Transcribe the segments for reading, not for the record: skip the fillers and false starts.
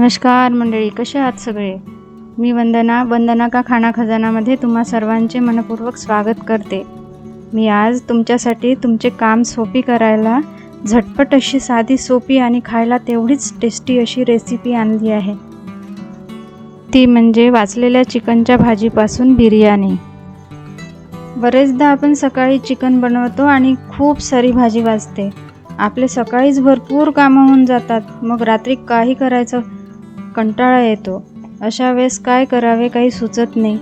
नमस्कार मंडळी, कसे आहात सगळे? मी वंदना का खाना खजानामध्ये तुम्हा सर्वांचे मनपूर्वक स्वागत करते। मी आज तुमच्यासाठी तुमचे काम सोपी करायला झटपट अशी साधी सोपी आणि खायला तेवढीच टेस्टी अशी रेसिपी आणली आहे। ती म्हणजे वाचलेल्या चिकनच्या भाजीपासून बिर्याणी। बरेचदा आपण सकाळी चिकन बनवतो आणि खूप सारी भाजी वाचते। आपले सकाळीच भरपूर कामं होऊन जातात, मग रात्री काही करायचं कंटाळा येतो। अशा वेळेस काय करावे काही सुचत नाही।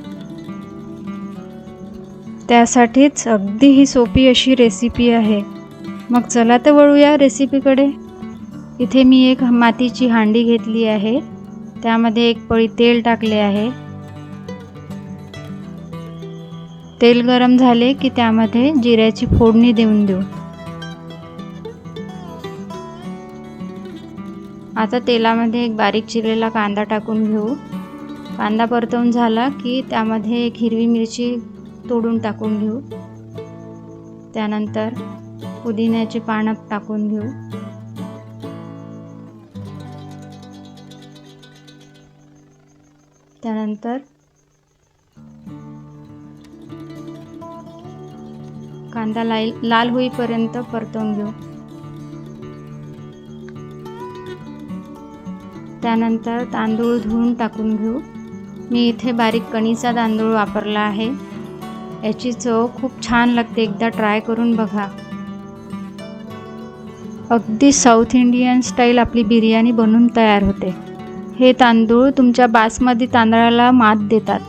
त्यासाठीच अगदी ही सोपी अशी रेसिपी आहे। मग चला तर वळूया रेसिपीकडे। इथे मी एक मातीची हांडी घेतली आहे, त्यामध्ये एक पळी तेल टाकले आहे। तेल गरम झाले की त्यामध्ये जिऱ्याची फोडणी देऊन देऊ। आता तेलामध्ये एक बारीक चिरलेला कांदा टाकून घेऊ। कांदा परतवून झाला की त्यामध्ये एक हिरवी मिरची तोडून टाकून घेऊ। त्यानंतर पुदिन्याचे पानं टाकून घेऊ। त्यानंतर कांदा लाल होईपर्यंत परतवून घेऊ। त्यानंतर तांदूळ धुवून टाकून घेऊ। मी इथे बारीक कणीचा तांदूळ वापरला आहे। याची चव खूप छान लागते, एकदा ट्राय करून बघा। अगदी साऊथ इंडियन स्टाईल आपली बिर्याणी बनून तयार होते। हे तांदूळ तुमच्या बासमती तांदळाला मात देतात।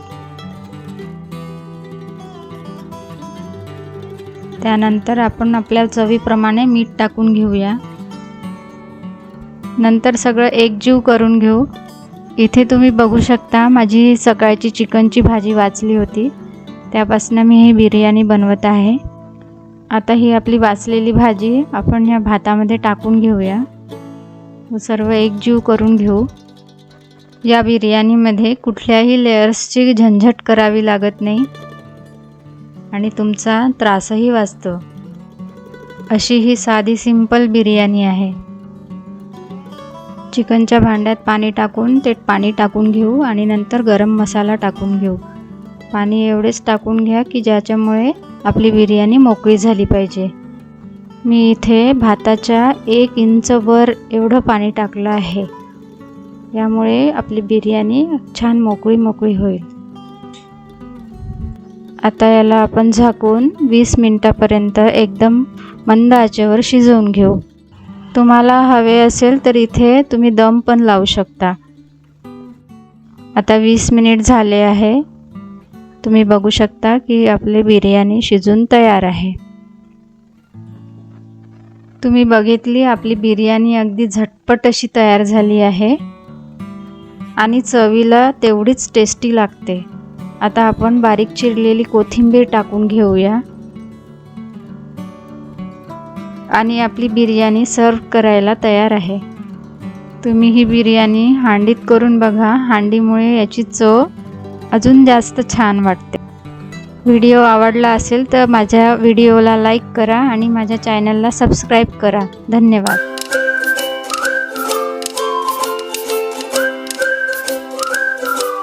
त्यानंतर आपण आपल्या चवीप्रमाणे मीठ टाकून घेऊया। नंतर सगळं एकजीव करून घेऊ। इथे तुम्ही बघू शकता माझी सकाळची चिकनची भाजी वाचली होती, त्यापासून मी ही बिर्याणी बनवत आहे। आता ही आपली वाचलेली भाजी आपण या भातामध्ये टाकून घेऊया व सर्व एकजीव करून घेऊ। या बिर्याणीमध्ये कुठल्याही लेयर्सची झंझट करावी लागत नाही आणि तुमचा त्रासही वाचतो। अशी ही साधी सिंपल बिर्याणी आहे। चिकनच्या भांड्यात पाणी टाकून ते पाणी टाकून घेऊ आणि नंतर गरम मसाला टाकून घेऊ। पाणी एवढेच टाकून घ्या की ज्याच्यामुळे आपली बिर्याणी मोकळी झाली पाहिजे। मी इथे भाताच्या 1 इंच वर एवढं पाणी टाकलं आहे, यामुळे आपली बिर्याणी छान मोकळी होईल। आता याला आपण झाकून 20 मिनिटापर्यंत एकदम मंद आचेवर शिजवून घेऊ। तुम्हाला हवे असेल तर इथे तुम्ही दम पण लावू शकता। आता 20 मिनिट झाले आहे। तुम्ही बघू शकता की आपली बिर्याणी शिजून तयार आहे। तुम्ही बघितली आपली बिर्याणी अगदी झटपट अशी तयार झाली आहे आणि चवीला तेवढीच टेस्टी लागते। आता आपण बारीक चिरलेली कोथिंबीर टाकून घेऊया आणि आपली बिर्याणी सर्व करायला तयार आहे। तुम्ही ही बिर्याणी हांडीत करून बघा, हांडीमुळे याची चव अजून जास्त छान वाटते। व्हिडिओ आवडला असेल तर माझ्या व्हिडिओला लाईक करा आणि माझ्या चॅनलला सबस्क्राईब करा। धन्यवाद।